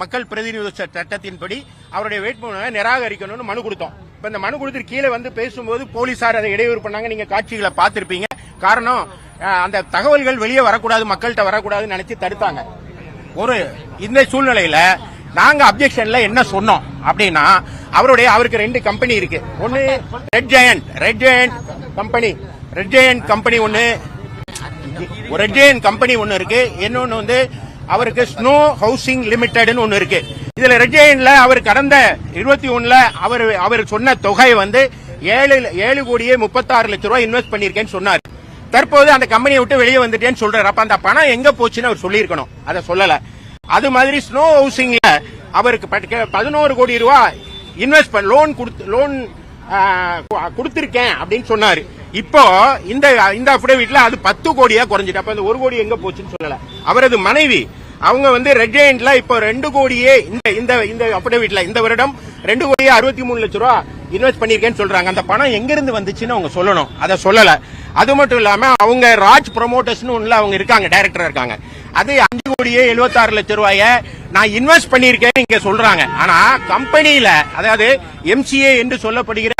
மக்கள் பிரதிநிதி சட்டத்தின்படி அவருடைய வேட்புமனுவை நிராகரிக்கணும்னு மனு கொடுத்தோம். இப்ப இந்த மனு கொடுத்து கீழே வந்து பேசும்போது போலீசார் அதை இடையூறு பண்ணாங்க. நீங்க காட்சிகளை பார்த்திருப்பீங்க. காரணம், அந்த தகவல்கள் வெளியே வரக்கூடாது, மக்கள்கிட்ட வரக்கூடாதுன்னு நினைச்சு தடுத்தாங்க. இந்த சூழ்நிலையில நாங்க அப்ஜெக்ஷன்ல என்ன சொன்னோம் அப்படின்னா, அவருக்கு 2 கம்பெனி இருக்கு. ஒன்னு ரெட் ஜெயண்ட் கம்பெனி ஒன்னு இருக்கு. இன்னொன்னு வந்து அவருக்கு ஸ்னோ ஹவுசிங் லிமிடெட்னு ஒன்னு இருக்கு. இதுல ரெட் ஜெயண்ட்ல அவர் கடந்த 21ல அவர் சொன்ன தொகை வந்து 7 கோடியே 36 லட்சம் ரூபாய் இன்வெஸ்ட் பண்ணிருக்கேன்னு சொன்னார். தற்போது அந்த கம்பெனியை விட்டு வெளியே வந்துட்டேன்னு சொல்றாரு. அப்ப அந்த பணம் எங்க போச்சுன்னு அவர் சொல்லியிருக்கணும், அதை சொல்லல. அது மாதிரி ஸ்னோ ஹவுசிங்ல அவருக்கு 11 கோடி ரூபாய் இன்வெஸ்ட் லோன் கொடுத்திருக்கேன் அப்படின்னு சொன்னாரு. இப்போ இந்த அஃபிடவிட்ல அது 10 கோடியா குறைஞ்சிட்டு. அப்ப அந்த 1 கோடி எங்க போச்சுன்னு சொல்லல. அவரது மனைவி அவங்க வந்து ரெட் ஜெயண்ட்ல இப்போ 2 கோடியே இந்த அஃபிடவிட்ல இந்த வருடம் 2 கோடியே 63 லட்சம் ரூபாய் இன்வெஸ்ட் பண்ணிருக்கேன்னு சொல்றாங்க. அந்த பணம் எங்க இருந்து வந்துச்சுன்னு அவங்க சொல்லணும், அதை சொல்லல. அது மட்டும் இல்லாம அவங்க ராஜ் ப்ரொமோட்டர்ஸ் அவங்க இருக்காங்க, டைரக்டரா இருக்காங்க. அது 5 கோடியே 76 லட்சம் ரூபாய நான் இன்வெஸ்ட் பண்ணிருக்கேன் இங்க சொல்றாங்க. ஆனா கம்பெனியில, அதாவது MCA என்று சொல்லப்படுகிற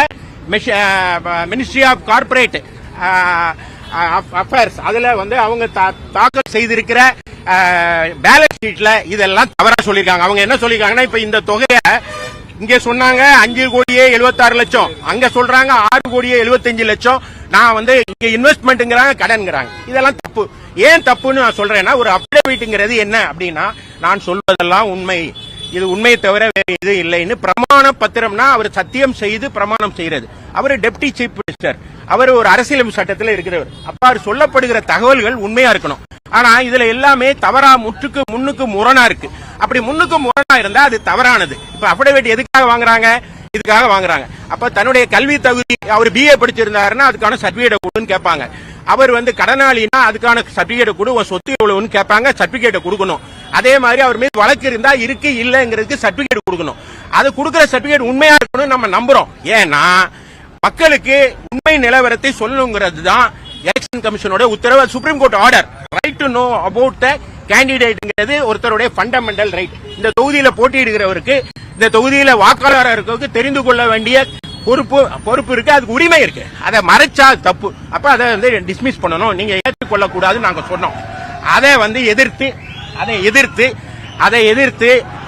மினிஸ்ட்ரி ஆஃப் கார்பரேட் அஃபேர்ஸ், அதுல வந்து அவங்க தாக்கல் செய்திருக்கிற பேலன்ஸ் ஷீட்ல இதெல்லாம் தவறா சொல்லிருக்காங்க. அவங்க என்ன சொல்லிருக்காங்கன்னா, இப்ப இந்த தொகையை இங்க சொன்னாங்க 5 கோடியே 76 லட்சம், அங்க சொல்றாங்க 6 கோடியே 75 லட்சம். நான் வந்து இங்க இன்வெஸ்ட்மெண்ட்ங்கிறாங்க, கடன்ங்கிறாங்க. இதெல்லாம் தப்பு. ஏன் தப்புன்னு நான் சொல்றேன்னா, ஒரு அப்டேவிட்ங்கிறது என்ன அப்படின்னா, நான் சொல்வதெல்லாம் உண்மை, இது உண்மையை தவிர வேற இது இல்லைன்னு பிரமாண பத்திரம்னா அவர் சத்தியம் செய்து பிரமாணம் செய்யறது. அவர் டெப்டி சீஃப் மினிஸ்டர், அவர் ஒரு அரசியலமைப்பு சட்டத்தில் இருக்கிறவர். அப்ப அவர் சொல்லப்படுகிற தகவல்கள் உண்மையா இருக்கணும். ஆனா இதுல எல்லாமே தவறா, முன்னுக்கு முரணா இருக்கு. அப்படி முன்னுக்கு முரணா இருந்தா அது தவறானது. இப்ப அஃபிடவிட் எதுக்காக வாங்குறாங்க? இதுக்காக வாங்குறாங்க. அப்ப தன்னுடைய கல்வி தகுதி, அவர் BA படிச்சிருந்தாருன்னா அதுக்கான சர்டிபிகேட் கொடுன்னு கேட்பாங்க. அவர் வந்து கடனாளினா அதுக்கான சர்டிபிகேட் கொடு, சொத்து எவ்வளவுன்னு கேட்பாங்க, சர்டிபிகேட் கொடுக்கணும். அதே மாதிரி அவர் மீது வழக்கு இருந்தா இருக்கு இல்லங்கிறதுக்கு சர்டிபிகேட் கொடுக்கணும். அது கொடுக்கிற சர்டிபிகேட் உண்மையா இருக்கணும் நம்ம நம்புறோம். ஏன்னா மக்களுக்கு உண்மை நிலவரத்தை சொல்லணுங்கிறது தான் எலெக்ஷன் கமிஷனோட உத்தரவு, Supreme Court order. Right to know about the கேண்டிடேட்ங்கிறது ஒருத்தருடைய ஃபண்டமெண்டல் ரைட். இந்த தொகுதியில போட்டியிடுகிறவருக்கு, இந்த தொகுதியில வாக்காளராக இருக்கவருக்கு தெரிந்து கொள்ள வேண்டிய பொறுப்பு இருக்கு, அதுக்கு உரிமை இருக்கு. அதை மறைச்சா தப்பு. அப்ப அதை வந்து டிஸ்மிஸ் பண்ணணும், நீங்க ஏற்றுக்கொள்ள கூடாதுன்னு நாங்க சொன்னோம். அதை வந்து எதிர்த்து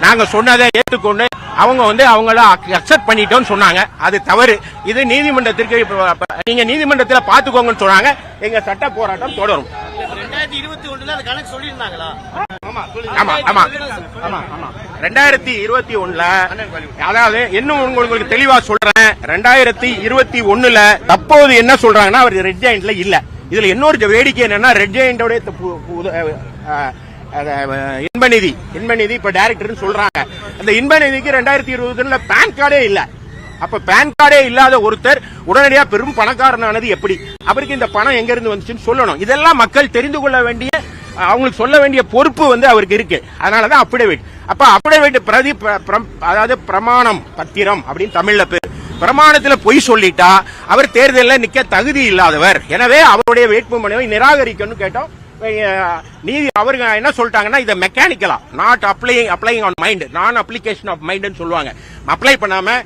நாங்க சொன்னதை ஏற்றுக்கொண்டு அவங்க வந்து அவங்கள அக்செப்ட் பண்ணிட்டோம்னு சொன்னாங்க. அது தவறு. இது நீதிமன்றத்திற்கு, நீங்க நீதிமன்றத்தில் பாத்துக்கோங்கன்னு சொன்னாங்க. எங்க சட்ட போராட்டம் தொடரும். 2021 அதாவது இன்னும் உங்களுக்கு தெளிவா சொல்றேன். 2021 தற்போது என்ன சொல்றாங்கன்னா, அவர் ரெட் ஜெயண்ட்ல இல்ல. இதுல இன்னொரு வேடிக்கை என்னன்னா, ரெட் ஜெயண்டோட இன்பநிதி இப்ப டைரக்டர் சொல்றாங்க. அந்த இன்பநிதிக்கு 2020 பேன் கார்டே இல்ல. அப்ப பேன் கார்டே இல்லாத ஒருத்தர் உடனடியா பெரும் பணக்காரனானது எப்படி? அவருக்கு இந்த பணம் எங்க இருந்து வந்துச்சுன்னு சொல்லணும். இதெல்லாம் மக்கள் தெரிந்து கொள்ள வேண்டிய, அவங்களுக்கு சொல்ல வேண்டிய பொறுப்பு வந்து அவருக்கு இருக்கு. அதனாலதான் அபிடவிட். அப்ப அபிடவிட் அதாவது பிரமாணம் பத்திரம் அப்படின்னு தமிழ்ல பேர். பிரமாணத்தில் பொய் சொல்லிட்டா அவர் தேர்தலில் நிக்க தகுதி இல்லாதவர். எனவே அவருடைய வேட்புமனுவை நிராகரிக்கணும்னு கேட்டோம். நீதி அவருக்கு என்ன சொல்லிட்டாங்கன்னா, இதை மெக்கானிக்கலா, நாட் அப்ளைங் ஆன் மைண்ட், நான் அப்ளிகேஷன் ஆஃப் மைண்ட் சொல்லுவாங்க. அப்ளை பண்ணாம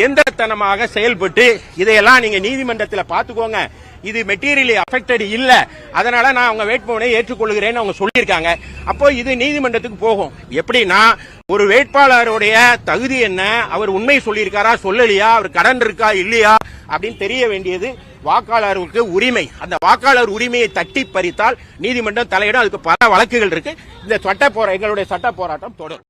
எந்திரத்தனமாக செயல்பட்டு இதையெல்லாம் நீங்க நீதிமன்றத்தில் பாத்துக்கோங்க, இது மெட்டீரியலி அஃபெக்டட் இல்ல, அதனால நான் அவங்க வேட்புமனை ஏற்றுக்கொள்கிறேன்னு அவங்க சொல்லியிருக்காங்க. அப்போ இது நீதிமன்றத்துக்கு போகும். எப்படின்னா, ஒரு வேட்பாளருடைய தகுதி என்ன, அவர் உண்மை சொல்லியிருக்காரா சொல்லலையா, அவர் கடன் இருக்கா இல்லையா அப்படின்னு தெரிய வேண்டியது வாக்காளருக்கு உரிமை. அந்த வாக்காளர் உரிமையை தட்டி பறித்தால் நீதிமன்றம் தலையிடும். அதுக்கு பல வழக்குகள் இருக்கு. இந்த எங்களுடைய சட்ட போராட்டம் தொடரும்.